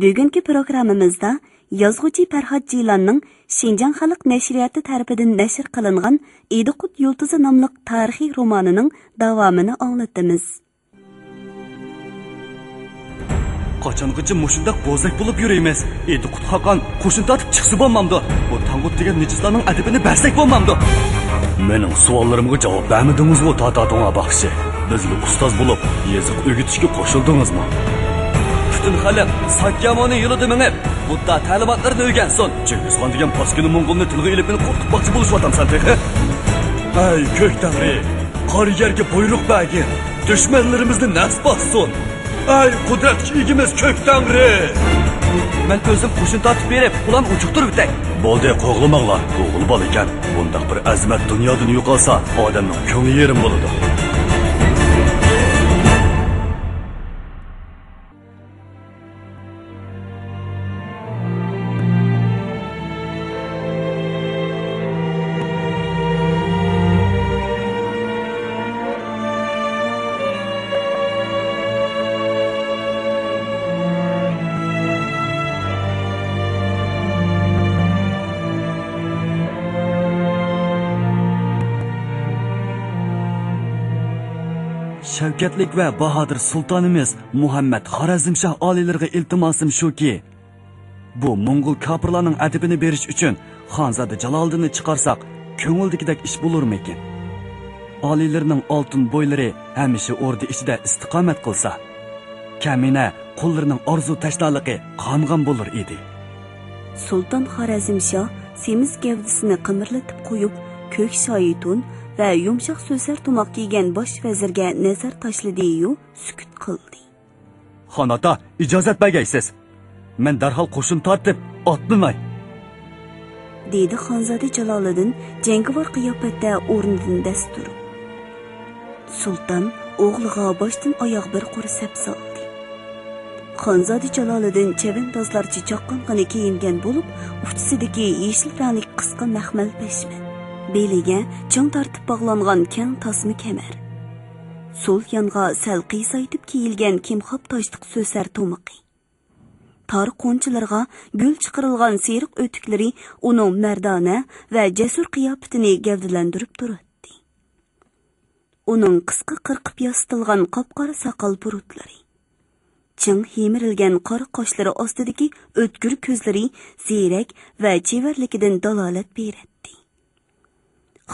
Bugungi programmamizda yozuvchi Farhod Jiylanning Şinjan Xalq nashriyati tarafidan nashr qilingan Ediqut Yulduzi nomli tarixiy romanining davomini anglatamiz. Qachongacha mushundaq bozak bo'lib yuraymiz? Ediqut Xaqon qo'shin tatib chiqsa bo'lmamdi. Bu Tangut degan nijislarning adabini bersak bo'lmamdi. Mening savollarimga javob bermadingizmi, Tatatonga baxshi? Bizga ustoz bo'lib, yeziq o'rgatishga qo'shildingizmi? Butun xalq Sakyamoni yo'lida minib, Budda ta'limotlarini o'rgansin. Chingizxon degan paskini Mong'olni tilga ilib meni qo'rqitmoqchi bo'lishyapsan tehi. Ay, ko'k tangri, qor yerga buyruq bergin. Dushmanlarimizni nasib etsin. Ay, qudratli egimiz ko'k tangri. Men o'zim qo'shin tatib berib, ulan uchuqtirib o'tay. Bo'ldi, qo'g'limanglar. O'g'il bola ekan. Bundaq bir azmat dunyodan yo'qolsa, odamning ko'ngli yerim bo'ladi. Shavkatlik va Bahodir sultonimiz Muhammad Xorazmshoh oliylariga iltimosim shuki, bu Mong'ol kofirlarning adabini berish uchun Xonzoda Jaloliddinni chiqarsak, ko'ngildagidek ish bo'larmikin? Oliylarining oltin bo'ylari hamisha o'rda ichida istiqomat qilsa, kamina qo'llarining orzu tashnoligi qongan bo'lar edi. Sulton Xorazmshoh semiz gavdasini qimirlatib qo'yib, ko'k shoyitun va yumshoq so'zlar tomoq kiygan bosh vazirga nazar tashladi-yu, sukut qildi. Xonota, ijozat bergaysiz. Men darhol qo'shin tortib, otlanay, dedi Xonzoda Jaloliddin jangovar qiyofatda o'rnidan dast turib. Sulton o'g'liga boshdan oyoq bir qo'ri sap soldi. Xonzoda Jaloliddin chavandozlarcha chaqqonqini kiyingan bo'lib, uftisidagi yeshil rangli qisqa maxmal pashma, beliga chong tortib bog'langan keng tasma kamar, so'l yonga sal qiysoytib kiyilgan kimxob toshliq so'sar to'miqi, tor qo'nchilarga gul chiqarilgan seriq o'tiklari uning mardona va jasur qiyofatini gavdalantirib turibdi. Uning qisqa qirqib yositilgan qop-qora soqol burutlari, ching hemirilgan qora qoshlari ostidagi o'tkir ko'zlari ziyrak va chevarligidan dalolat beradi.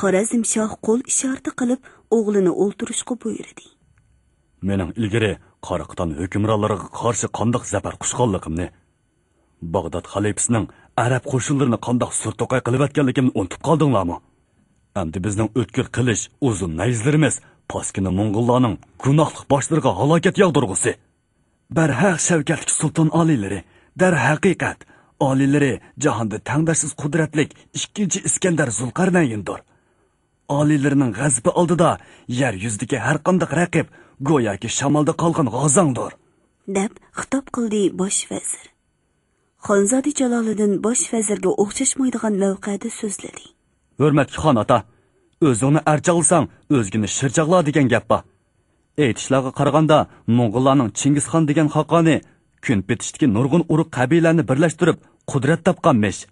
Xorazmshoh qo'l ishorati qilib o'g'lini o'ltirishga buyurdi. Mening ilgari Qoraqo'ton hukmronlariga qarshi qandoq zafar qushqonligimni, Bag'dod xalifasining arab qo'shinlarini qandoq surtoqay qilib atganligimni unutib qoldinglarmi? Endi bizning o'tkir qilish, uzun nayzlarimiz paskini Mong'ollarning gunohli boshlariga halokat yog'dirg'usi. Barhaq shavkatli sulton oliylari, dar haqiqat oliylari jahonda tangdashsiz qudratlik 2-Iskandar Zulqarnayndir. Oliylarining g'azabi oldida yer yuzidagi har qanday raqib go'yoki shamolda qolgan g'ozongdir, deb xitob qildi bosh vazir. Xonzoda Jaloliddin bosh vazirga o'xshashmaydigan mavqeda so'zladi. Hurmatli xon ota, o'zingni archag'ilsang, o'zgini shirchag'la degan gap bor. Aytishlarga qaraganda Mong'ollarning Chingizxon degan xaqoni kun petishdagi nurg'un urug' qabilalarni birlashtirib qudrat topganmish.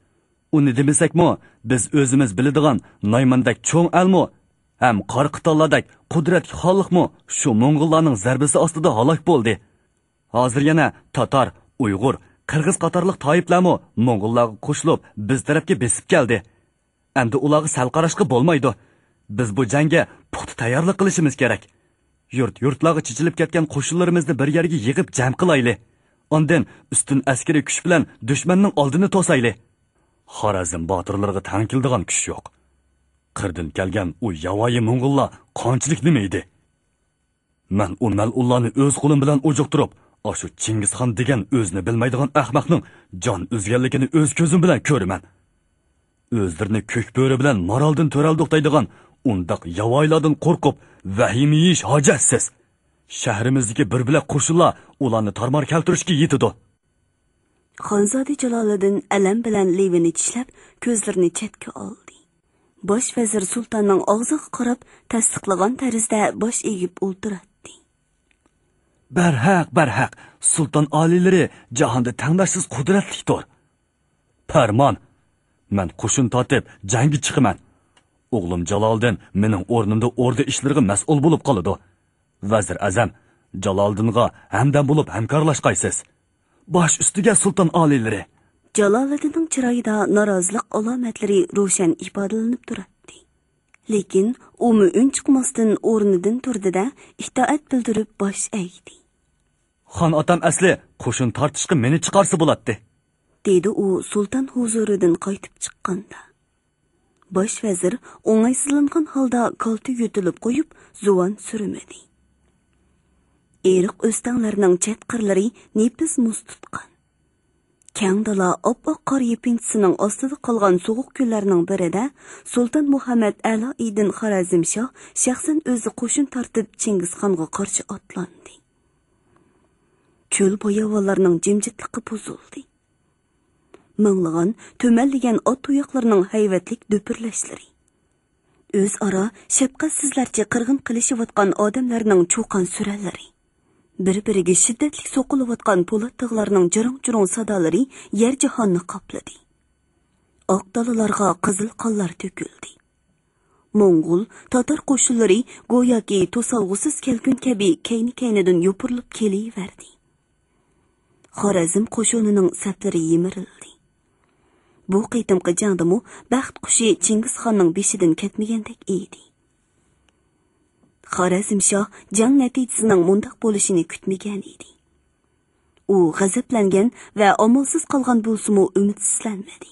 Uni demasakmi, biz o'zimiz biladigan Naymandak cho'ng almu ham Qoraqo'tonlardek qudratli xalqmi shu Mong'ollarning zarbasi ostida halok bo'ldi. Hozir yana Tatar, Uyg'ur, Qirg'iz qatorliq toiflarmi Mong'ollarga qo'shilib biz tarafga besib keldi. Endi ularga sal qarashga bo'lmaydi. Biz bu jangga puxta tayyorlik qilishimiz kerak. Yurtlarga chichilib ketgan qo'shinlarimizni bir yerga yig'ib jam qilayli. Ondan ustun askariy kuch bilan dushmanning oldini to'sayli. Xorazm botirlariga tang keladigan kuch yo'q. Qirdan kelgan u yavoyi Mong'ollar qanchalik nima edi? Men ularni o'z qo'lim bilan o'joqtirib, shu Chingizxon degan o'zini bilmaydigan ahmoqning jon o'zganligini o'z ko'zim bilan ko'raman. O'zlarini ko'k bo'ri bilan moraldan to'raldoqtaydigan undaq yavoylardan qo'rqib, vahima yeyish hojatsiz. Shahrimizdagi bir bilak qo'shinlar ularni tarmar keltirishga yetidi. Xonzoda Jaloliddin alam bilan levini tishlab, ko'zlarini chetga oldi. Bosh vazir sultonning og'ziga qarab tasdiqlagan tarzda bosh egib o'ltirdi. Barhaq, sultan oliylari jahonda tangdoshsiz qudratlidir. Farmon, men qo'shin tortib jangga chiqaman. O'g'lim Jaloliddin mening o'rnimda o'rda ishlariga mas'ul bo'lib qoladi. Vazir Azam, Jaloliddinga hamdam bo'lib hamkorlashqaysiz. Bosh ustiga sulton oliylari. Jaloliddinning chiroyida norozilik alomatlari ro'shan ifodalanib turadi. Lekin u un chiqmasdan o'rnidan turdi-da, itoat bildirib bosh egdi. Xon otam asli qo'shin tortishga meni chiqarsa bo'ladi, dedi u sulton huzuridan qaytib chiqqanda. Bosh vazir o'ng'aysizlangan holda kalta yutilib qo'yib, zuvan surmadi. Eriq o'stanlarning chet qirlari nepis muz tutgan. Kang dala oppoq qor yepinchisining ostida qolgan sovuq kunlarning birida sulton Muhammad A'loiddin Xorazmshoh shaxsan o'zi qo'shin tortib Chingizxonga qarshi otlandi. Cho'l boyavollarning jimjitligi buzildi. Minglagan, to'malligan ot tuyoqlarining hayvatlik do'pirlashlari. O'zaro shafqatsizlarcha qirg'in qilishayotgan odamlarning cho'qan surallari. Bir-biriga shiddatli so'qilayotgan po'lat tog'larning jirong-jirong sadolari yer jahonni qopladi. Oq dalalarga qizil qonlar to'kildi. Mo'ng'ul, Tatar qo'shinlari go'yoki to'solg'usiz kelgun kabi kayni-kaynidan yopirilib kelaverdi. Xorazm qo'shinining saflari yemirildi. Bu qitimqi jangdimi baxt qushi Chingizxonning beshidan ketmagandek edi. Xorazmshoh jang natijasining mundaq bo'lishini kutmagan edi. U g'azablangan va amalsiz qolgan bo'lsa-mu umidsizlanmadi.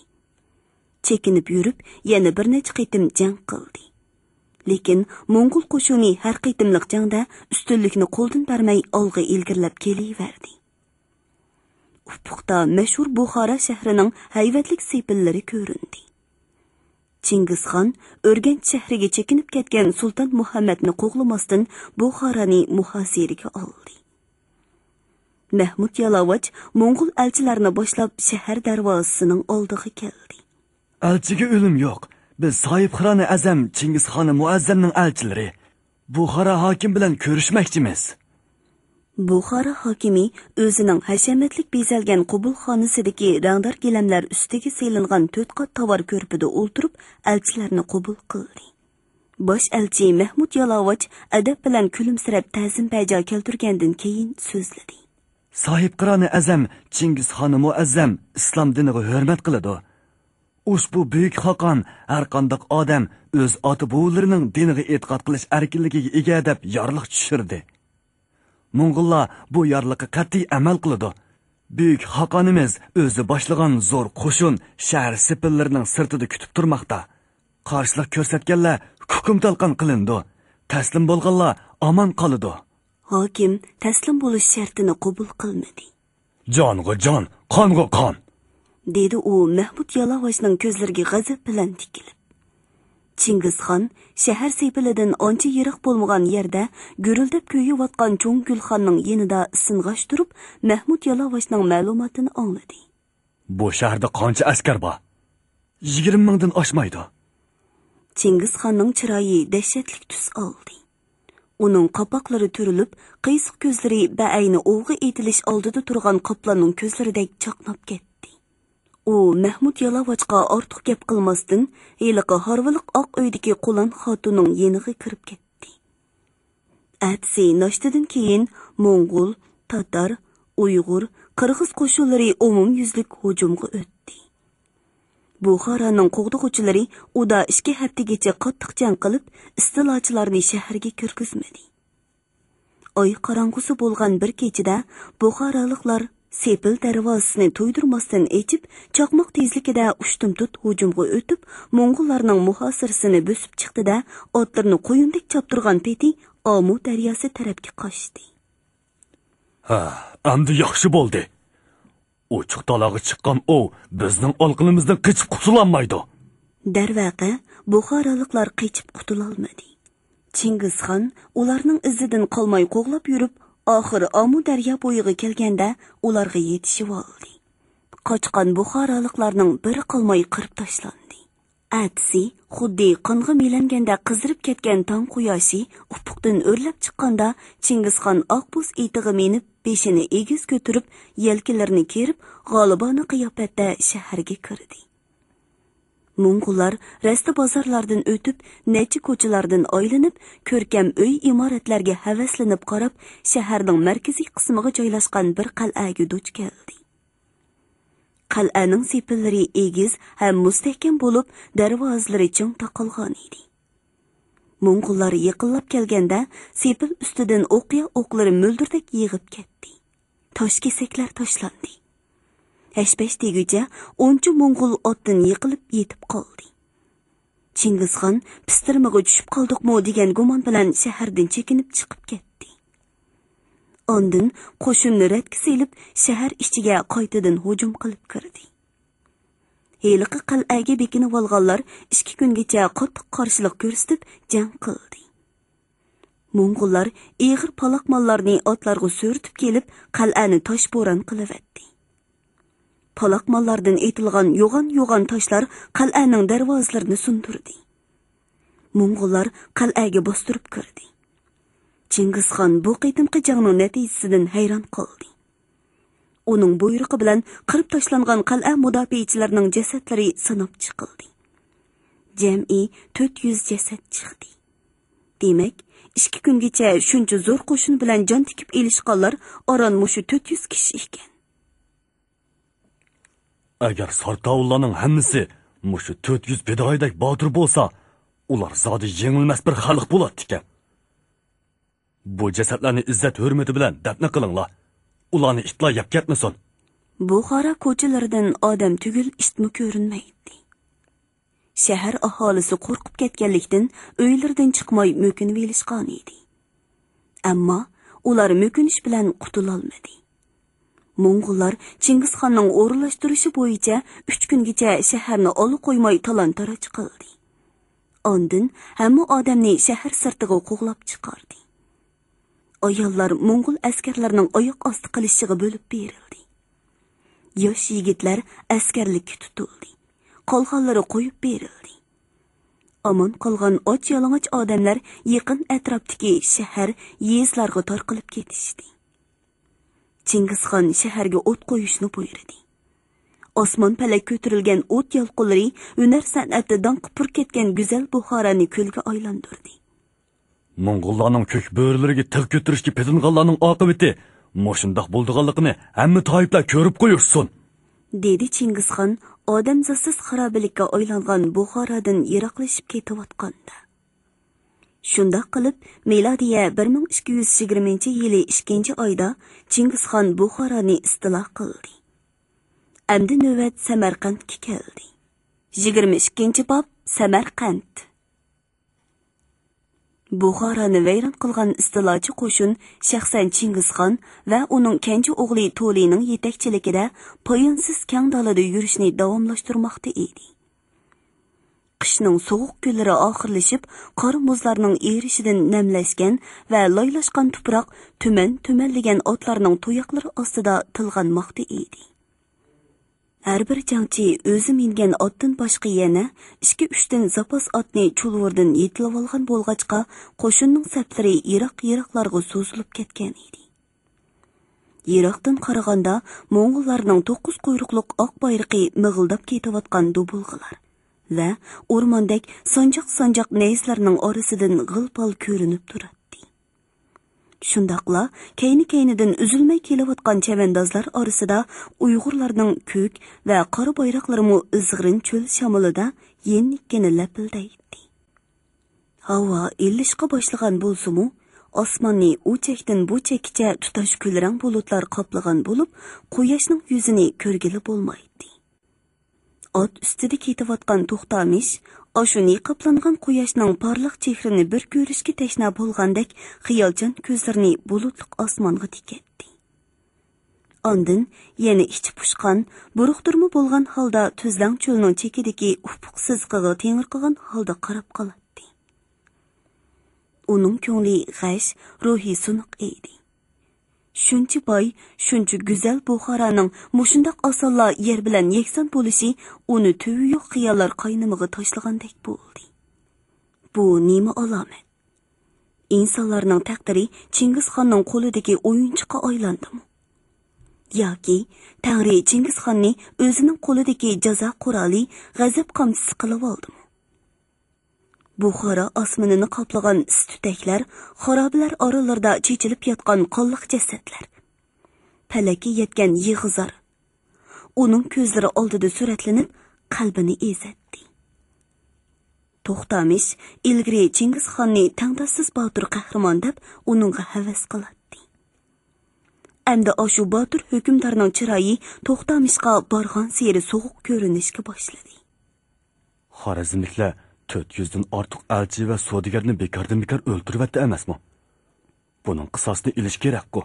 Chekinib yurib, yana bir necha qitim jang qildi. Lekin Mo'ng'ul qo'shini har qitimliq jangda ustunlikni qo'ldan bermay olg'a ilgirlab kelaverdi. Ufuqda mashhur Buxoro shahrining hayvatlik sepillari ko'rindi. Chingizxon O'rganch shahriga chekinib ketgan sulton Muhammadni qo'g'lamasdan Buxoroni muhosiraga oldi. Mahmud Yalovach Mo'ng'ul elchilarini boshlab shahar darvozasining oldiga keldi. Elchiga o'lim yo'q. Biz Sohibqiron Azam Chingizxon Muazzamning elchilari. Buxoro hokim bilan ko'rishmoqchimiz. Buxoro hokimi o'zining hashamatlik bezalgan qubulxonasidagi rangdor gilamlar ustiga selingan 4 qat tovar ko'rpida o'ltirib, elchilarni qabul qildi. Bosh elchi Mahmud Yalovach adab bilan kulimsirab ta'zim bajo keltirgandan keyin so'zladi. Sohibqiron Azam Chingizxon Muazzam islom diniga hurmat qiladi. Ushbu buyuk xoqon har qanday odam o'z ota-bobolarining diniga e'tiqod qilish erkinligiga ega deb yorliq tushirdi. Mo'ng'ullar bu yorliqqa qat'iy amal qiladi. Buyuk xoqonimiz o'zi boshlagan zo'r qo'shin shahar sepillarining sirtida kutib turmoqda. Qarshilik ko'rsatganlar hukm talqon qilindi. Taslim bo'lganlar omon qoladi. Hokim taslim bo'lish shartini qabul qilmadi. Jonga jon, qonga qon, dedi u Mahmud Yalovachning ko'zlariga g'azab bilan tikilib. Chingizxon shahar sepilidan ancha yirik bo'lmagan yerda gurildab ko'yayotgan cho'ng gulxonning yenida sing'ash turib, Mahmud Yalovachning ma'lumotini angladi. Bu shaharda qancha askar bor? 20 mingdan oshmaydi. Chingizxonning chiroyi dahshatli tus oldi. Uning qopoqlari turilib, qiyshiq ko'zlari ba'ayni o'g'i etilish oldida turgan qoplonning ko'zlaridek chaqnab ketdi. U Mahmud Yalovachga ortiq gap qilmasdan, heliqi harviliq oq uydagi Qulan xotuning yeniga kirib ketdi. Atsi noshtadan keyin Mo'ng'ul, Tatar, Uyg'ur, Qirg'iz qo'shinlari umum yuzlik hujumga o'tdi. Buxoroning qo'g'dug'uvchilari uda 2 haftagacha qattiq jang qilib, istilochilarni shaharga kirgizmadi. Oy qorong'usi bo'lgan bir kechada Buxoroliklar Sepil darvozasini to'ydirmasdan echib, chaqmoq tezligida ushtum-tut hujumga o'tib, Mo'ng'ullarning muhosirisini bosib chiqdi-da, otlarni qo'yindek choptirgan peti Omu daryosi tarafga qochdi. Ha, endi yaxshi bo'ldi. Ochiq dalaga chiqqan bizning olqinimizdan qochib qutulolmaydi. Darvaqa, Buxoroliklar qochib qutulolmadi. Chingizxon ularning izidan qolmay qo'g'lab yurib, oxir Omu daryo bo'yiga kelganda ularga yetishib oldi. Qochgan Buxoroliklarning biri qolmay qirib tashlandi. Atsi xuddi qonga melanganda qizirib ketgan tong quyoshi ufuqdan o'rlab chiqqanda Chingizxon oqbuz etig'i minib, beshini egiz ko'tarib, yelkalarini kerib, g'olibona qiyofatda shaharga kirdi. Mo'ng'ullar rasta bozorlardan o'tib, necha ko'chalardan aylanib, ko'rkam uy imoratlarga havaslanib qarab, shaharning markaziy qismiga joylashgan bir qal'aga duch keldi. Qal'aning sepillari egiz ham mustahkam bo'lib, darvozalari chong taqilgan edi. Mo'ng'ullar yaqinlab kelganda, sepil ustidan o'qiya o'qlari mo'ldirdek yig'ib ketdi. Toshkesaklar tashlandi. Hashpash deguncha 10 mo'ng'ul otdan yiqilib yetib qoldi. Chingizxon pistirmaga tushib qoldikmi degan gumon bilan shahardan chekinib chiqib ketdi. Ondan qo'shinni ratga selib shahar ichiga qaytadan hujum qilib kirdi. Heliqi qal'aga bekinib olganlar 2 kungacha qattiq qarshilik ko'rsatib jang qildi. Mo'ng'ullar ig'ir paloqmonlarni otlarga so'rtib kelib qal'ani toshbo'ron qilaverdi. Paloqmonlardan etilgan yo'g'on toshlar qal'aning darvozalarini sundirdi. Mo'ng'ullar qal'aga bostirib kirdi. Chingizxon bu qitimqi jangning natijasidan hayron qoldi. Uning buyrug'i bilan qirib tashlangan qal'a mudofiachilarining jasadlari sanab chiqildi. Jami 400 jasad chiqdi. Demak, 2 kungacha shuncha zo'r qo'shin bilan jon tikib elishganlar oron mushu 400 kishi ekan. Agar sartovullarning hammasi mushu 400 bedoydek botir bo'lsa, ular zodi yengilmas bir xalq bo'ladi ekan. Bu jasadlarni izzat hurmati bilan dafn qilinglar. Ularni itlar yeb ketmasin. Buxoro ko'chalaridan odam tugul istmi ko'rinmaydi. Shahar aholisi qo'rqib ketganlikdan uylaridan chiqmay mo'kinib elishgan edi. Ammo ular mo'kinish bilan qutula olmadi. Mo'ng'ullar Chingizxonning o'rinlashtirishi bo'yicha 3 kungacha shaharni olib qo'ymay talon-taroj qildi. Ondan hamma odamni shahar sirtiga qo'g'lab chiqardi. Ayollar Mo'ng'ul askarlarining oyoq osti qilishiga bo'lib berildi. Yosh yigitlar askarlikka tutildi. Qolganlari qo'yib berildi. Omon qolgan och-yalang'och odamlar yaqin atrofdagi shahar, yezlarga tarqalib ketishdi. Chingizxon shaharga o't qo'yishni buyurdi. Osmon palak ko'tarilgan o't yolqinlari hunar san'atidan qipir ketgan go'zal Buxoroni ko'lga aylantirdi. Mo'ng'ullarning ko'k bo'rilariga tig' ko'tarishga petinganlarning oqibati moshundoq bo'ldiganligini hamma toiflar ko'rib qo'yursin, dedi Chingizxon odamzasiz xarobalikka aylangan Buxorodan yiroqlashib ketayotganda. Shunda qilib, milodiya 1220-yili 2-oyda Chingizxon Buxoroni istilo qildi. Endi navbat Samarqandga keldi. 22-bob Samarqand. Buxoroni vayron qilgan istilochi qo'shin shaxsan Chingizxon va uning kenji o'g'li To'lining yetakchiligida poyonsiz keng dalada yurishni davomlashtirmoqda edi. Qishning sovuq kunlari oxirlashib, qor muzlarning erishidan namlashgan va loylashgan tuproq tuman-tumanlagan otlarning tuyoqlari ostida tilg'anmoqda edi. Har bir jangchi o'zi mingan otdan boshqa yana 2-3 dan zapas otni chulvurdan yetilib olgan bo'lg'achqa qo'shinning saflari yiroq-yiroqlarga so'zilib ketgan edi. Yiroqdan qaraganda Mo'ng'ullarning 9 quyruqliq oq bayrog'i mig'ildab ketayotgan dubulg'alar va o'rmondek sonjoq nayzlarning orasidan g'ilpal ko'rinib turadi. Shundaqla kayni-kaynidan uzilmay kelayotgan chavandozlar orasida Uyg'urlarning ko'k va qora bayroqlari izg'irin cho'l shamolida yennikkina lapildaydi. Havo illishqa boshlagan bo'lsa-mu, osmonni u chekdan bu chekkacha tutash kulrang bulutlar qoplagan bo'lib, quyoshning yuzini ko'rgili bo'lmaydi. Ot ustida ketayotgan To'xtamish oshuni qoplangan quyoshning porliq chehrini bir ko'rishga tashna bo'lgandek xiyolchan ko'zlarini bulutliq osmonga tikatdi. Ondan yana ichi pushqan, buruqtirma bo'lgan holda tuzlang cho'lning chekidagi ufuq sizqiga tengirqigan holda qarab qoladi. Uning ko'ngli g'ash, ruhi suniq edi. shuncha boy, shuncha go'zal Buxoroning mushundaq osonla yer bilan yakson bo'lishi uni tuvi yo'q xiyollar qaynimiga tashlagandek bo'ldi. Bu nima alomat? İnsanlarning taqdiri Chingizxonning qo'lidagi o'yinchiqqa aylandimi? Yoki Tangri Chingizxonni o'zining qo'lidagi jazo quroli g'azab qamchisi qilib oldimi? Buxoro osmonini qoplagan tutaklar, xarobalar oralarida chechilib yotgan qonliq jasadlar. Palakka yetgan yig'izar. Uning ko'zlari oldida suratlanib, qalbini ezatdi. To'xtamish ilgari Chingizxonni tangdossiz botir qahramon deb uningga havas qiladi. Endi oshu botir hukmdorning chiroyi To'xtamishga borgan seri so'g'uq ko'rinishga boshladi. Xorazmliklar 400 dan ortiq elchi va savdogarni bekordan-bekor o'ltiribdi emasmi? Buning qisosini ilish kerak-ku.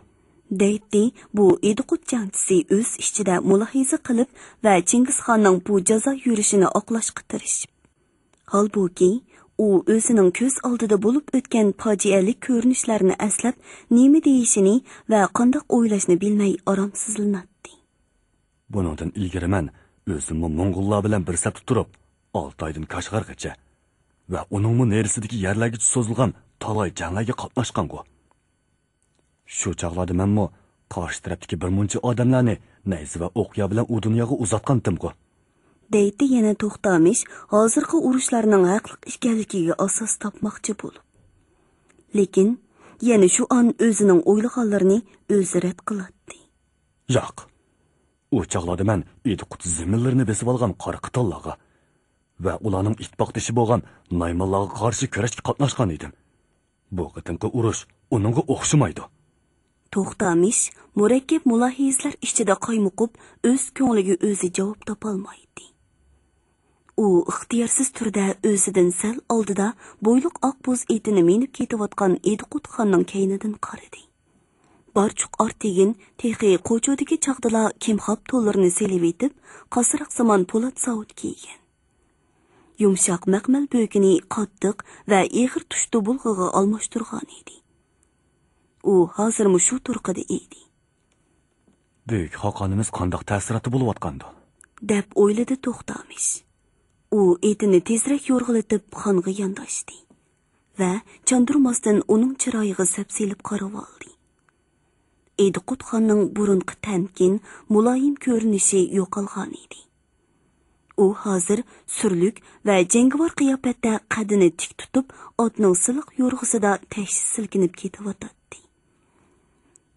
Deydi, bu Ediqut jangchisi o'z ichida mulohiza qilib va Chingizxonning bu jazo yurishini oqlashga tirishib. Halbuki, u o'zining ko'z oldida bo'lib o'tgan fojiali ko'rinishlarni eslab, nima deyishini va qanday o'ylashni bilmay oromsizlanadi. Buningdan ilgari men o'zimni Mo'ng'ullar bilan bir safda turib, Oltoydan Qashqargacha va uningmi nerisidagi yerlarga so'zilgan talay janglarga qatnashgan-ku. Shu chaqlarda menmo qarshi tarafdagi bir muncha odamlarni nayza va o'qya bilan u dunyoga uzatgandim-ku. Deydi yana To'xtamish hozirgi urushlarning haqliq ekanligiga asos topmoqchi bo'lib. Lekin yana shu an o'zining o'ylaganlarini o'zi rad qiladi. Yo'q. U chaqlarda men Ediqut zaminlarini besib olgan qora qitallarga va ularning ittifoqdoshi bo'lgan Naymanlarga qarshi kurashga qatnashgan edim. Bu qitimqi urush uningga o'xshamaydi. To'xtamish murakkab mulohizlar ichida qaymoqib o'z ko'ngliga o'zi javob topolmaydi. U ixtiyorsiz turda o'zidan sal oldida bo'yliq oq bo'z etini minib ketayotgan Ediqut xonning kaynidan qaradi. Barchuq ortigin texi qo'chudagi chaqdala kimxob to'llarini selib etib, qasriq zamon po'lat savut kiygan. Yumshoq maqmal bo'kini qattiq va eg'ir tushdi bulg'iga almashtirgan edi. U hozirmi shu turqida edi. Buyuk xoqonimiz qandoq ta'sirati bo'layotgandi deb o'yladi To'xtamish. U etini tezroq yo'rg'ilitib xonga yondashdi va chandurmasdan uning chiroyiga sapsilib qarab oldi. Ediqut xonning burunqi tankin, muloyim ko'rinishi yo'qolgan edi. U hozir surlik va jangovar qiyofatda qadini tik tutib, otning siliq yo'rg'isida tashis silkinib ketayotdi.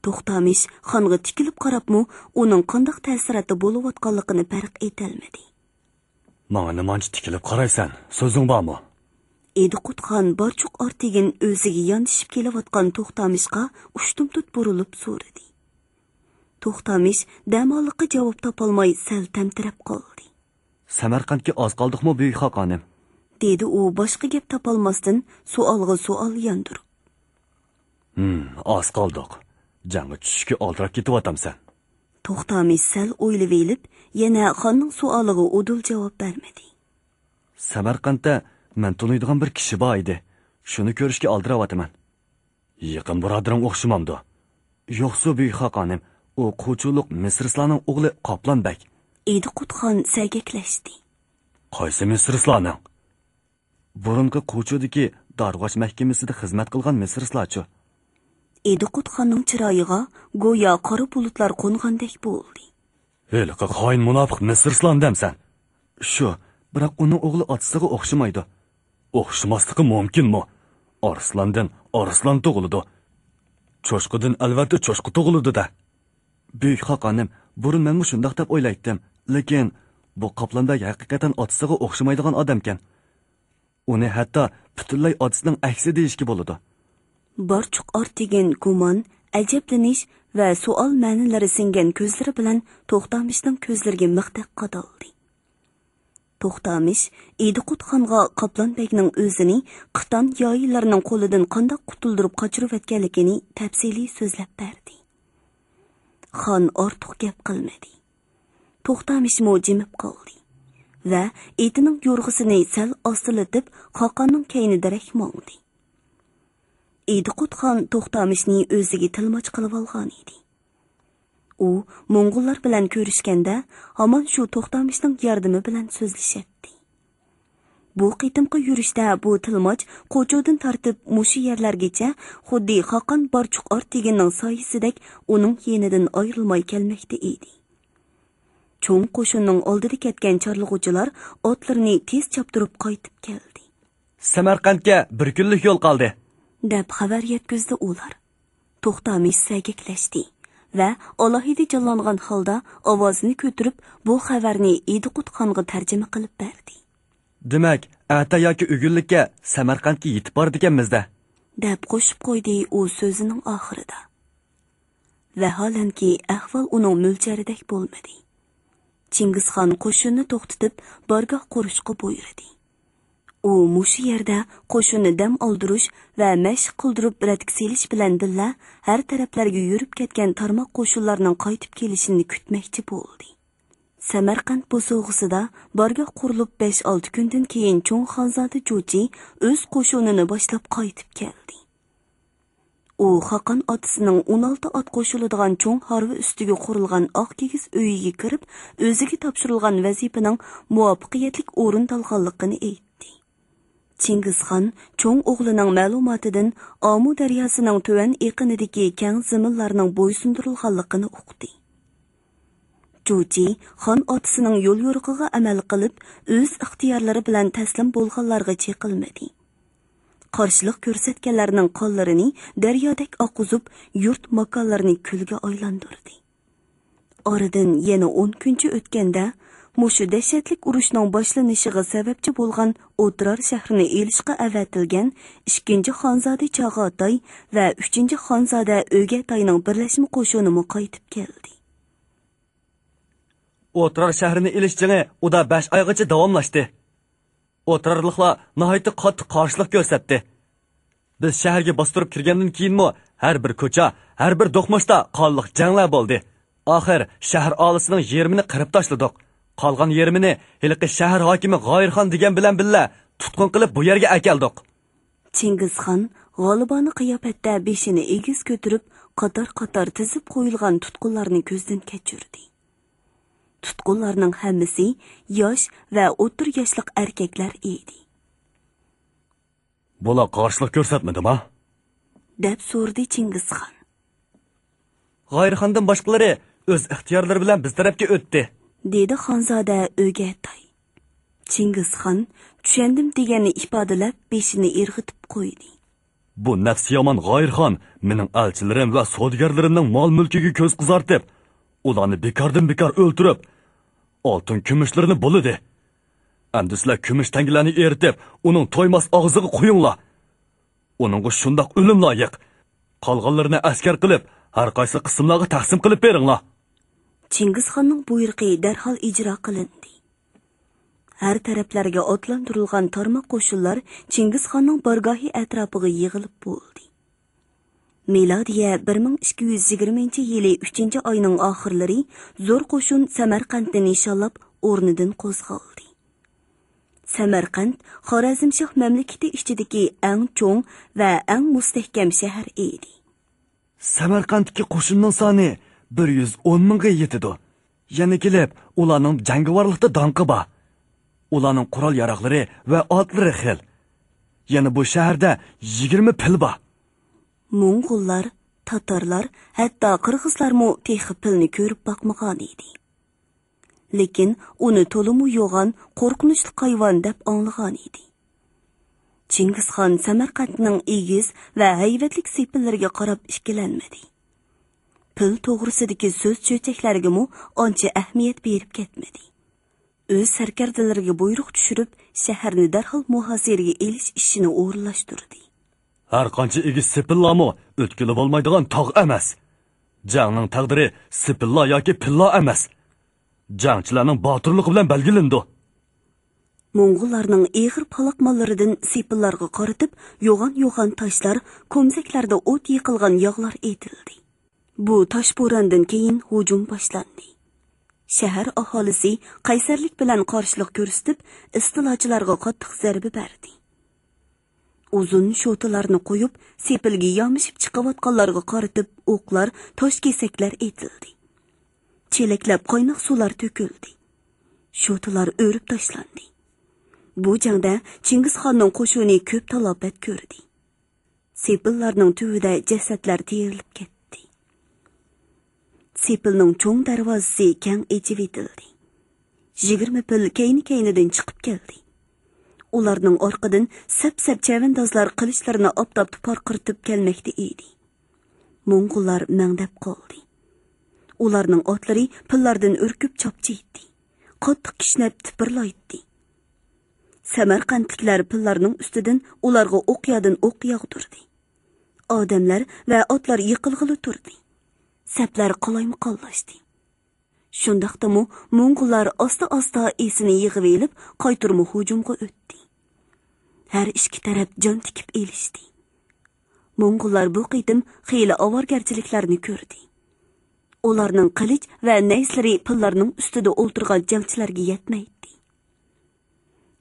To'xtamish xonga tikilib qarabmi, uning qanday ta'sirati bo'layotganligini farq etolmadi. Mana nimancha tikilib qaraysan, so'zing bormi? Ediqut xon barchuq ortigin o'ziga yondishib kelayotgan To'xtamishga ushtumtut burilib so'radi. To'xtamish damolliqqa javob topolmay sal tamtirab qoldi. Samarqandga oz qoldikmi, buyuk xoqonim? dedi u boshqa gap topolmasdan savolga savol yondirib. Oz qoldik. Jangga tushishga oldirab ketyapsan. To'xtamish sal o'ylab elib, yana xonning savoliga udul javob bermadi. Samarqandda men taniydigan bir kishi bor edi. Shuni ko'rishga oldiryapman. Yaqin birodaring o'xshamamdi. Yo'qsa buyuk xoqonim, u qo'chuluq Misrlarning o'g'li Qoplonbek. Ediqut xon sergaklashdi. Qaysi Misrlarning? Burunqi qo'chudagi Darg'och mahkamasida xizmat qilgan Misrlarchi. Ediqut xonning chiroyiga go'yo qora bulutlar qo'ngandek bo'ldi. Heliqa xoin munofiq Misrlan demsan. Shu, biroq uning o'g'li otasiga o'xshamaydi. O'xshamasligi mumkinmi? Arslandan arslan tug'ildi. Cho'shqidan albatta cho'shqi tug'ildi-da. Buyuk xoqonim, burun men shundoq deb o'ylaydim, lekin bu Qoplonbek haqiqatan otasiga o'xshamaydigan odamkan. Uni hatto butunlay otasining aksi deyishga bo'ladi. Barchuq ortigan gumon, ajablanish va savol ma'nolari singan ko'zlari bilan To'xtamishning ko'zlariga mixtaq qadaldi. To'xtamish Ediqut xonga Qoplonbekning o'zini Qiton yoyilarining qo'lidan qanday qutuldirib qochirib etganligini tafsiliy so'zlab berdi. Xon ortiq gap qilmadi. To'xtamish jimib qoldi va etining yo'rg'isini sal ostilatib xoqonning kaynida rahmondi. Ediqut xon To'xtamishni o'ziga tilmoch qilib olgan edi. U Mo'ng'ullar bilan ko'rishganda hamon shu To'xtamishning yordami bilan so'zlashatdi. Bu qitimqi yurishda bu tilmoch qo'chuvdan tortib mushi yerlargacha xuddi Xoqon Borchuq ortigining soyisidek uning yenidan ayrilmay kelmoqda edi. Cho'ng qo'shinning oldida ketgan chorlag'uvchilar otlarini tez choptirib qaytib keldi. Samarqandga bir kunlik yo'l qoldi, deb xabar yetkazdi ular. To'xtamish sagiklashdi va alohida jonlangan holda ovozini ko'tarib bu xabarni Ediqutxonga tarjima qilib berdi. Demak, ata yoki ugunlikka Samarqandga yetib bordiganmizda, deb qo'shib qo'ydi u so'zining oxirida. Vaholanki ahvol uning mo'ljaridek bo'lmadi. Chingizxon qo'shinni to'xtatib, bargoh qurishga buyurdi. U mushi yerda qo'shinni dam oldirish va mashq qildirib radga selish bilan billa har taraflarga yurib ketgan tarmoq qo'shinlarning qaytib kelishini kutmoqchi bo'ldi. Samarqand bo'sog'isida bargoh qurilib 5-6 kundan keyin Cho'ng Xonzoda Jo'chi o'z qo'shinini boshlab qaytib keldi. U Xoqon otasining 16 ot qo'shiladigan cho'ng harvi ustiga qurilgan oq kigiz uyiga kirib, o'ziga topshirilgan vazifaning muvaffaqiyatli o'rindalganligini aytdi. Chingizxon cho'ng o'g'lining ma'lumotidan Omu daryosining tuvan eqinidagi keng zaminlarning bo'ysundirilganligini uqdi. Jo'chi xon otasining yo'l yo'riqiga amal qilib, o'z ixtiyorlari bilan taslim bo'lganlarga cheqilmadi. Qarshilik ko'rsatganlarning qo'llarini daryodek oqizib, yurt makonlarini kulga aylantirdi. Oradan yana 10 kuncha o'tganda, mushu dahshatli urushning boshlanishiga sababchi bo'lgan O'tirar shahrini elishga avatilgan 2-Xonzoda Chog'otoy va 3-Xonzoda O'gatayning birlashma qo'shini qaytib keldi. O'tirar shahrini elishchini uda 5 oygacha davomlashdi. O'tirarliklar nihoyatda qattiq qarshilik ko'rsatdi. Biz shaharga bostirib kirgandan keyinmi har bir ko'cha, har bir do'qmoshda qonliq janglar bo'ldi. Oxir shahar olisining yerimini qirib tashladik. Qolgan yerimini hiliqi shahar hokimi G'oyirxon degan bilan billa tutqun qilib bu yerga akeldik. Chingizxon g'olibona qiyofatda beshini egiz ko'tarib, qator-qator tizib qo'yilgan tutqunlarni ko'zdan kechirdi. Tutqunlarning hammasi yosh va o'tir yoshlik erkaklar edi. Bular qarshilik ko'rsatmadimi? deb so'rdi Chingizxon. G'oyirxondan boshqalari o'z ixtiyorlari bilan biz tarafga o'tdi, dedi Xonzoda O'gatay. Chingizxon tushandim deganini ifodalab beshini irg'itib qo'ydi. Bu nafsi yomon G'oyirxon mening elchilarim va savdogarlarimning mol-mulkiga ko'z qizartib, ularni bekordan-bekor o'ltirib, oltin kumushlarini bo'ladi. Endi sizlar kumush tangalarni eritib, uning to'ymas og'ziga qo'yinglar. Uningga shundoq o'lim loyiq. Qolganlarini askar qilib, har qaysi qismlarga taqsim qilib beringlar. Chingizxonning buyrug'i darhol ijro qilindi. Har taraflarga otlantirilgan tarmoq qo'shinlar Chingizxonning bargohi atrofiga yig'ilib bo'ldi. Milodiya 1220-yili 3-oyning oxirlari zo'r qo'shin Samarqandni nishonlab o'rnidan qo'zg'aldi. Samarqand Xorazmshoh mamlakati ichidagi eng cho'ng va eng mustahkam shahar edi. Samarqandga qo'shinning soni 110 mingga yetadi. Yana kelib, ularning jangovarlikda donqi bor. Ularning qurol-yaroqlari va otlari xil. Yana bu shaharda 20 pil bor. Mo'ng'ullar, tatarlar, hatto qirg'izlarmi texi pilni ko'rib boqmagan edi. Lekin uni to'limu yo'g'on, qo'rqinchli hayvon deb anglagan edi. Chingizxon Samarqandning egiz va hayvatlik sepillariga qarab ikkilanmadi. Pil to'g'risidagi so'z cho'chaklariga mu ancha ahamiyat berib ketmadi. O'z sarkardalariga buyruq tushirib, shaharni darhol muhosiraga elish ishini o'rinlashtirdi. Har qancha egiz sepillarmi o'tkili bo'lmaydigan tog' emas. Jangning taqdiri sepilla yoki pilla emas. Jangchilarning botirligi bilan belgilandi. Mo'ng'ullarning eg'ir paloqmonlaridan sepillarga qaratib, yo'g'on toshlar, ko'mzaklarda o't yiqilgan yog'lar etildi. Bu toshbo'rondan keyin hujum boshlandi. Shahar aholisi qaysarlik bilan qarshilik ko'rsatib, istilochilarga qattiq zarba berdi. Uzun sho'talarni qo'yib, sepilga yomishib chiqayotganlarga qaratib, o'qlar, tosh kesaklar etildi. Çeleklab qaynoq sular töküldü. Şotular örüp taşlandı. Bu jangda Chingizxonning qo'shini ko'p talafot ko'rdi. Sepillarning tuvida jasadlar terilib ketdi. Sepilning cho'ng darvozasi keng echib etildi. 20 pil kayni-kaynidan chiqib keldi. Ularning orqadan sap-sap chavandozlar qilichlarini optab porqirtib kelmoqda edi. Mo'ng'ullar mangdab qoldi. Ularning otlari pillardan urkib chopchiydi. Qattiq kishnab tipirlaydi. Samarqandliklar pillarning ustidan ularga o'qyadan o'q yog'dirdi. Odamlar va otlar yiqilg'ili turdi. Saplar qalaymaqonlashdi. Shundaqdami Mo'ng'ullar asta-asta esini yig'ib elib, qaytirma hujumga o'tdi. Har ikki taraf jon tikib elishdi. Mo'ng'ullar bu qitim xeyli avorgarchiliklarni ko'rdi. Ularning qilich va nayslari pillarning ustida o'ltirgan jangchilarga yetmaydi.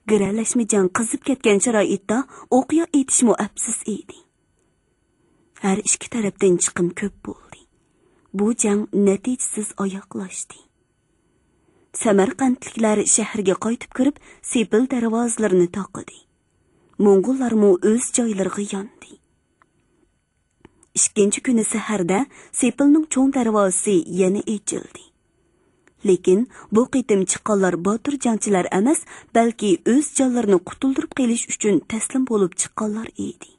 Giralashma jang qizib ketgan sharoitda o'qiya etishmo afsus edi. Har ikki tarafdan chiqim ko'p bo'ldi. Bu jang natijasiz oyoqlashdi. Samarqandliklar shaharga qaytib kirib, Sepil darvozalarini taqidi. Mo'ng'ullar o'z joylariga yondi. Ikkinchi kuni saharda Sepilning cho'ng darvozasi yana ochildi. Lekin bu qitim chiqqanlar botir jangchilar emas, balki o'z jonlarini qutuldirib qelish uchun taslim bo'lib chiqqanlar edi.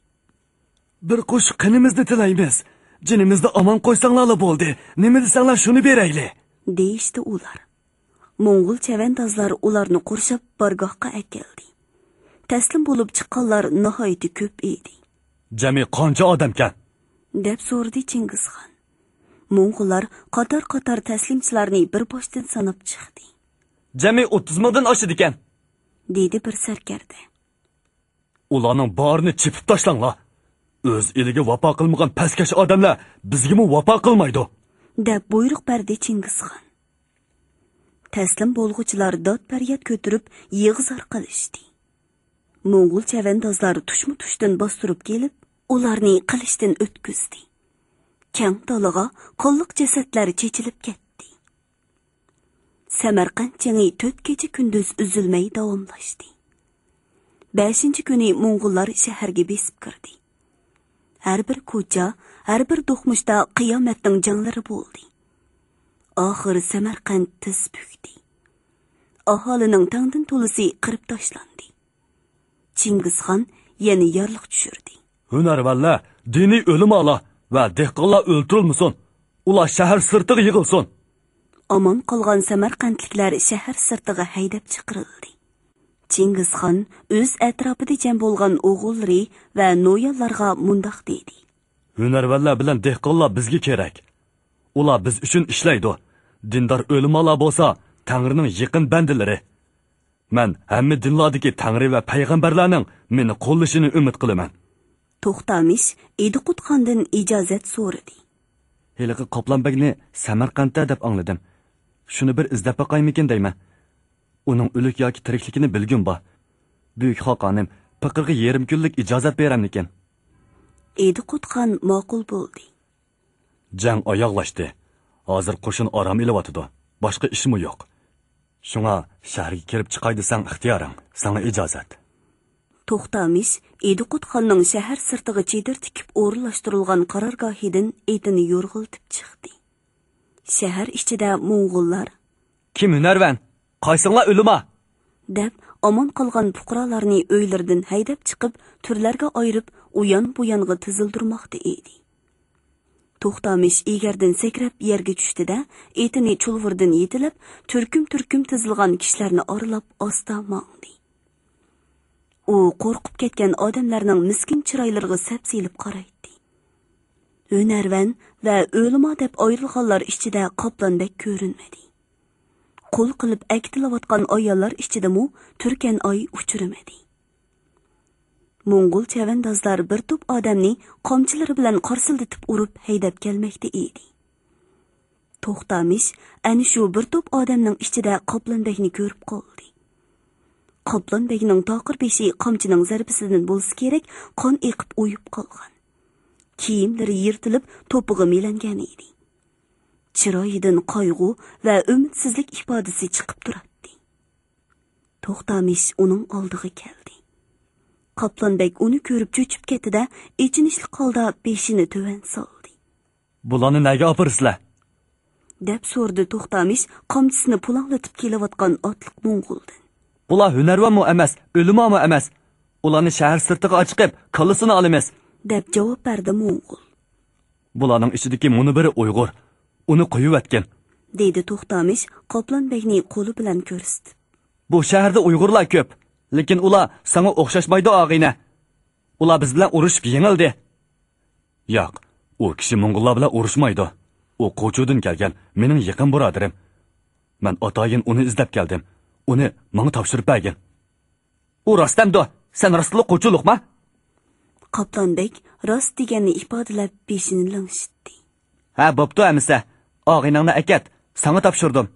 Bir qo'shiq qinimizni tilaymiz. Jinimizni omon qo'ysanglar bo'ldi. Nima desanglar shuni berayli, deyishdi ular. Mo'ng'ul chavandozlar ularni qurshab bargohga akeldi. Taslim bo'lib chiqqanlar nihoyatda ko'p edi. Jami qancha odamkan? deb so'radi Chingizxon. Mo'ng'ullar qator-qator taslimchilarni bir boshdan sanab chiqdi. Jami 30 mingdan oshdi ekan, dedi bir sarkarda. Ularning barini chipib tashlanglar. O'z eliga vafo qilmagan pastkash odamlar bizga mu vafo qilmaydi, deb buyruq berdi Chingizxon. Taslim bo'lg'uchilar dod-faryod ko'tarib yig'izar qilishdi. Mo'ng'ul chavandozlar tushma-tushdan bostirib kelib, ularni qilichdan o'tkazdi. Kang tolaga qolliq jasadlar chechilib ketdi. Samarqand jangi 4 kecha kunduz uzilmay davomlashdi. 5-kuni Mo'ng'ullar shaharga besib kirdi. Har bir ko'cha, har bir do'qmishda qiyomatning janglari bo'ldi. Oxiri Samarqand tiz bukdi. Aholining tangdan to'lisi qirib tashlandi. Chingizxon yana yorliq tushirdi. Hunarvallar diniy o'lim ola va dehqonlar o'ltirilmasin. Ular shahar sirtiga yig'ilsin. Omon qolgan samarqandliklar shahar sirtiga haydab chiqarildi. Chingizxon o'z atrofida jam bo'lgan o'g'illari va no'yonlarga mundoq dedi. Hunarvallar bilan dehqonlar bizga kerak. Ular biz uchun ishlaydi. Dindor o'limolar bo'lsa, Tangrining yaqin bandalari. Men hamma dinlardagi Tangri va payg'ambarlarning meni qo'llashini umid qilaman. To'xtamish Ediqutxondan ijozat so'radi. Heliqi Qoplanbekni Samarqandda deb angladim. Shuni bir izlab boqaymikin deyman. Uning o'lik yoki tirikligini bilgum bor. Buyuk xoqonim piqirga yarim kunlik ijozat berammikin. Ediqutxon ma'qul bo'ldi. Jang oyoqlashdi. Hozir qo'shin orom ilyotidi. Boshqa ishim yo'q. Shunga shaharga kirib chiqay desang ixtiyoring, sana ijozat. To'xtamish Ediqutxonning shahar sirtiga chedir tikib o'rinlashtirilgan qarorgohidan etini yo'rg'iltib chiqdi. Shahar ichida Mo'ng'ullar kim hunarvan? Qaysinglar o'lima? deb omon qolgan fuqarolarni uylaridan haydab chiqib, turlarga ayirib, uyon-bu yonga tizildirmoqda edi. To'xtamish egardan sakrab yerga tushdi-da, etini chulvirdan yetilib, turkum-turkum tizilgan kishilarni oralab osta mangdi. U qo'rqib ketgan odamlarning miskin chiroylariga sapsilib qaraydi. Hunarvan va o'lima deb ayrilganlar ichida Qoplanbek ko'rinmadi. Qo'l qilib aktilayotgan ayollar ichida-mu Turkan oy uchirmadi. Mo'ng'ul chavandozlar bir to'p odamni qomchilari bilan qarsildatib urib haydab kelmoqda edi. To'xtamish ana shu bir to'p odamning ichida Qoplanbekni ko'rib qoldi. Qoplanbekning toqir beshi qamchining zarbasidan bo'lsa kerak, qon eqib o'yib qolgan. Kiyimlari yirtilib, to'pig'i melangan edi. chiroyidan qayg'u va umidsizlik ifodasi chiqib turadi. To'xtamish uning oldiga keldi. Qoplonbek uni ko'rib cho'chib ketdi-da, ichinishli holda beshini tuvan soldi. Bularni nega opirsizlar? deb so'rdi To'xtamish qamchisini pulanglatib kelayotgan otliq Mo'ng'uldan. Bular hunarvanmi emas, o'limami emas. Ularni shahar sirtiga chiqib, kallasini olamiz, deb javob berdi Mo'ng'ul. Bularning ichidagi muni biri Uyg'ur. Uni qo'yib atgan, dedi To'xtamish Qoplonbekning qo'li bilan ko'rsatdi. Bu shaharda Uyg'urlar ko'p, lekin ular sana o'xshashmaydi og'ina. Ular biz bilan urushib yengildi. Yo'q, u kishi Mo'ng'ullar bilan urushmaydi. U Qo'chudan kelgan, mening yaqin birodarim. Men atayin uni izlab keldim. Uni menga topshirib bergan. U rostmdi? Sen rostli Qo'chuluqmi? Qoplonbek rost deganni ifodalab beshini langshitdi. Ha, bo'pti amisa. Og'inangni akat, sana topshirdim.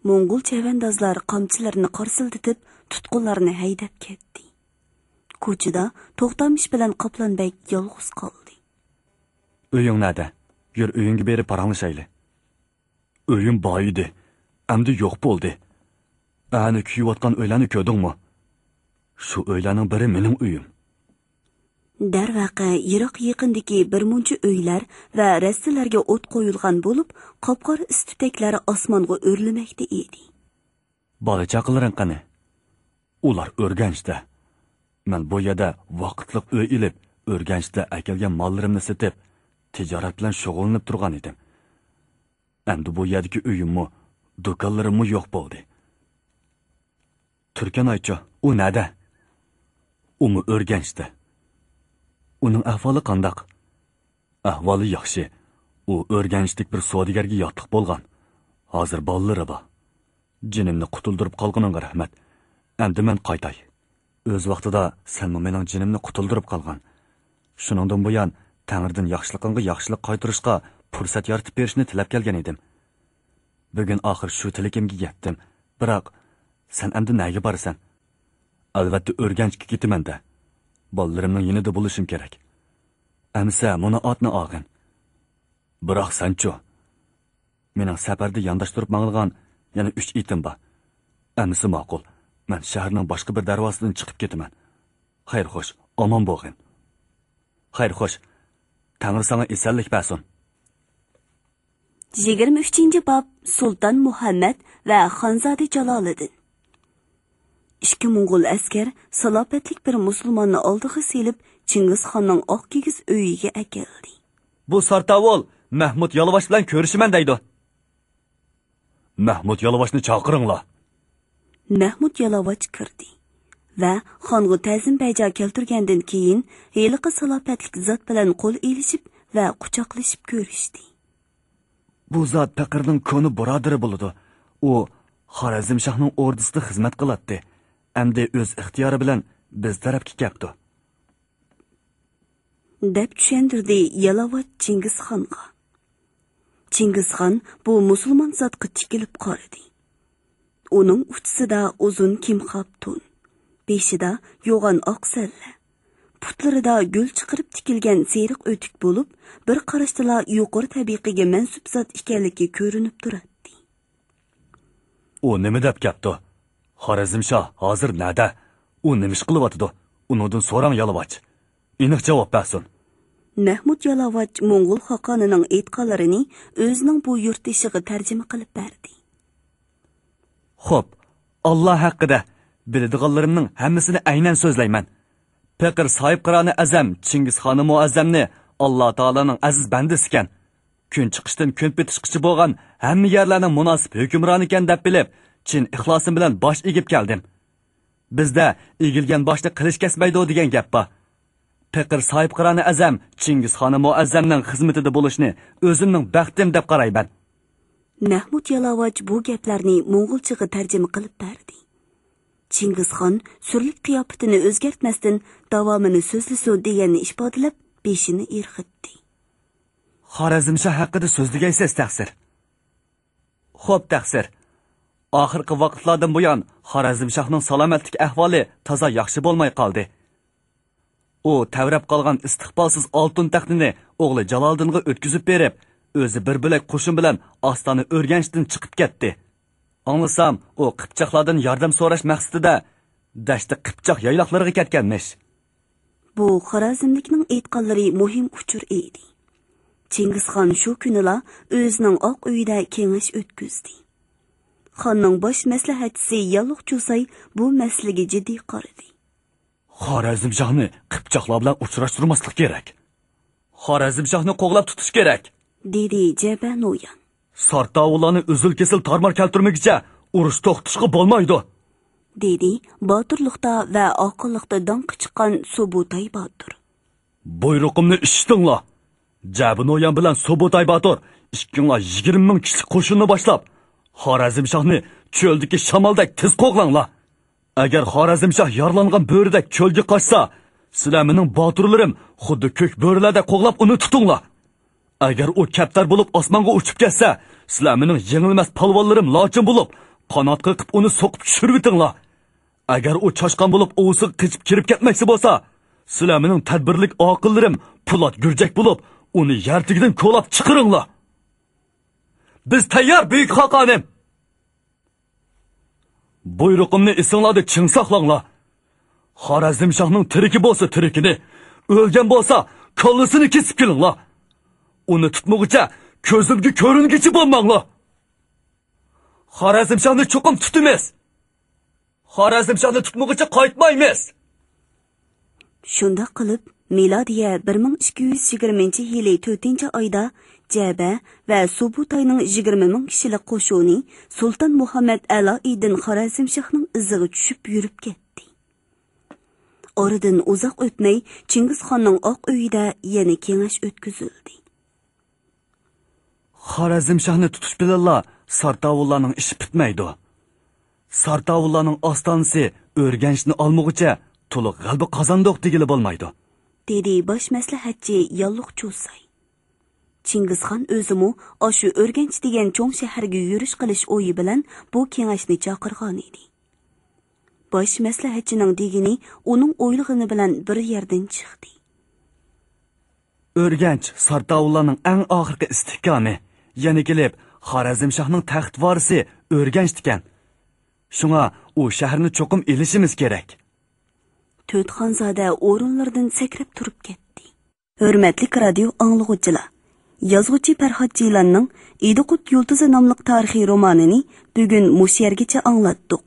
Mo'ng'ul chavandozlar qamchilarini qarsiltib, tutqunlarni haydab ketdi. Ko'chada To'xtamish bilan Qoplonbek yolg'iz qoldi. Uying nada? Yur uyingga berib paranglashayli. Uyim boyidi, endi yo'q bo'ldi. Ani kuyayotgan uylarni ko'rdingmi? Shu uylarning biri mening uyim. Darvaqa yiroq yaqindagi bir muncha uylar va rastalarga o't qo'yilgan bo'lib, qop-qora istuteklari osmonga o'rlamoqda edi. Bola chaqalaring qani? Ular o'rganishda. Men bu yerda vaqtliq uy ilib, o'rganishda akelgan mollarimni sotib, tijorat bilan shug'ullanib turgan edim. Endi bu yerdagi uyimmi, do'konlarimmi yo'q bo'ldi. Turkan aytchi, u nada? Umi o'rganishda. Uning ahvoli qandaq? Ahvoli yaxshi. U o'rganishlik bir savdogarga yotliq bo'lgan. Hozir bolalari bor. Jinimni qutuldirib qolganingga rahmat. Endi men qaytay. O'z vaqtida sen mening jinimni qutuldirib qolgan. Shuningdan buyon Tangridan yaxshiligingga yaxshilik qaytarishga fursat yaratib berishni tilab kelgan edim. Bugun oxir shu tilakimga yetdim. Biroq sen endi nega borasan? Albatta o'rganishga ketaman-da. Bolalarimning yanida bo'lishim kerak. Amsa, meni otni olgin. Biroq sancho. Mening safarda yondashtirib mangilgan yana 3 itim bor. Amsa ma'qul. Men shaharning boshqa bir darvozasidan chiqib ketaman. Xayr xo'sh, omon bo'lgin. Xayr xo'sh. Tangri sana esanlik bersin. 23-bob Sulton Muhammad va Xonzoda Jaloliddin. Ikki Mo'ng'ul askar salopatlik bir musulmonni oldiga selib Chingizxonning oq kigiz uyiga akeldi. Bu Sartavol Mahmud Yalavash bilan ko'rishiman deydi. Mahmud Yalavashni chaqiringlar. Mahmud Yalavash kirdi va xonga ta'zim bajo keltirgandan keyin heliqi salopatlik zot bilan qo'l elishib va quchoqlashib ko'rishdi. Bu zot Paqirning koni birodari bo'ladi. U Xorazmshohning ordusida xizmat qiladi. Endi o'z ixtiyori bilan biz tarafga kelibdi. deb tushuntirdi Yalavash Chingizxonga. Chingizxon bu musulmon zotga tikilib qaradi. Uning uchisida uzun kimxob to'n, beshida yo'g'on oq salla, putlarida gul chiqarib tikilgan seriq o'tik bo'lib, bir qarashda yuqori tabiqiga mansub zot ekanligi ko'rinib turadi. U nima deb gapdi? Xorazmshoh hozir nada? U nima ish qilyapti? Uningdan so'rang Yalavash. Aniq javob bersin. Mahmud Yalavash Mo'ng'ul xoqonining aytqanlarini o'zining bu yurtishiga tarjima qilib berdi. Xo'p, Alloh haqida biladiganlarimning hammasini aynan so'zlayman. Paqir sohibqironi azam Chingizxon muazzamni Alloh taolaning aziz bandasi ekan. Kun chiqishdan kun petishqichi bo'lgan hamma yerlarning munosib hukmron ekan deb bilib, chin ixlosim bilan bosh egib keldim. Bizda egilgan boshni qilish kesmaydi degan gap bor. Paqir sohibqironi azam Chingizxon muazzamning xizmatida bo'lishni o'zimning baxtim deb qarayman. Mahmud Yalavash bu gaplarni Mo'ng'ulchaga tarjima qilib berdi. Chingizxon surlik qiyofatini o'zgartmasdan davomini so'zlasin deganni ifodalab beshini irg'itdi. Xorazmshoh haqida so'zlagaysiz taqsir. Xo'p taqsir. Oxirgi vaqtlardan buyon Xorazmshohning salomatlik ahvoli toza yaxshi bo'lmay qoldi. U tavrab qolgan istiqbolsiz oltin taxtini o'g'li Jaloliddinga o'tkazib berib, o'zi bir bilak qo'shin bilan Ostona o'rganishdan chiqib ketdi. Anglasam, u qipchoqlardan yordam so'rash maqsadida dashti qipchoq yayloqlariga ketganmish. Bu Xorazmlikning aytganlari muhim uchur edi. Chingizxon shu kunila o'zining oq uyida kengash o'tkazdi. Xonning bosh maslahatchisi Yalluq Cho'say bu masalaga jiddiy qaradi. Xorazmshohni qipchoqlar bilan uchrashtirmaslik kerak. Xorazmshohni qo'g'lab tutish kerak, dedi Jaba Noyan. Sartovullarni uzil-kesil tarmar keltirmagicha urush to'xtatishga bo'lmaydi, dedi boturlikda va oqillikda donqi chiqqan Subutay Botur. Buyruqimni eshitdinglar. Jaba Noyan bilan Subutay Botur 20 ming kishilik qo'shinni boshlab Xorazmshohni cho'ldagi shamoldek tez qo'g'langlar. Agar Xorazmshoh yorlangan bo'ridek cho'lga qochsa, sizlar mening boturlarim xuddi ko'k bo'rilarda qo'g'lab uni tutinglar. Agar u kaptar bo'lib osmonga uchib ketsa, sizlar mening yengilmas palvonlarim lochin bo'lib, qanot qilib uni so'qib tushirib etinglar. Agar u choshqon bo'lib o'siq qichib kirib ketmoqchi bo'lsa, sizlar mening tadbirlik oqillarim Pulat Gurjak bo'lib, uni yartigidan ko'lab chiqiringlar. Biz tayyor, buyuk xoqonim. Buyruqimni esinglarda ching saqlanglar. Xorazmshohning tiriki bo'lsa tirikini, o'lgan bo'lsa kollasini kesib kelinglar. Uni tutmoqcha ko'zimga ko'ringichi bo'lmanglar. Xorazmshohni cho'qim tutimiz. Xorazmshohni tutmoqcha qaytmaymiz. Shunda qilib, milodiya 1220-yili 4-oyda Jaba va Subutayning 20 ming kishilik qo'shini Sulton Muhammad Aloiddin Xorazmshohning iziga tushib yurib ketdi. Oradan uzoq o'tmay Chingizxonning oq uyida yana kengash o'tkazildi. Xorazmshohni tutish bilan Sartovullarning ishi bitmaydi. Sartovullarning ostonasi o'rganishni olmoqcha to'liq g'alaba qozondiq degili bo'lmaydi, dedi bosh maslahatchi Yalluq Cho'say. Chingizxon o'zimi oshu O'rganch degan cho'ng shaharga yurish qilish o'yi bilan bu kengashni chaqirgan edi. Bosh maslahatchining degini uning o'ylig'ini bilan bir yerdan chiqdi. O'rganch Sartovullarning eng oxirgi istehkomi, yana kelib Xorazmshohning taxt varisi O'rganch ekan. Shunga u shaharni cho'qim elishimiz kerak. To'txonzoda o'rinlardan sakrab turib ketdi. Hurmatli radio anglag'uvchilar, yozuvchi Farhod Jiylanning Idiqut yulduzi nomli tarixiy romanini bugun mush yergacha anglatdik.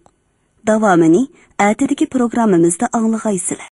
Davomini atidagi programmamizda anglag'aysizlar.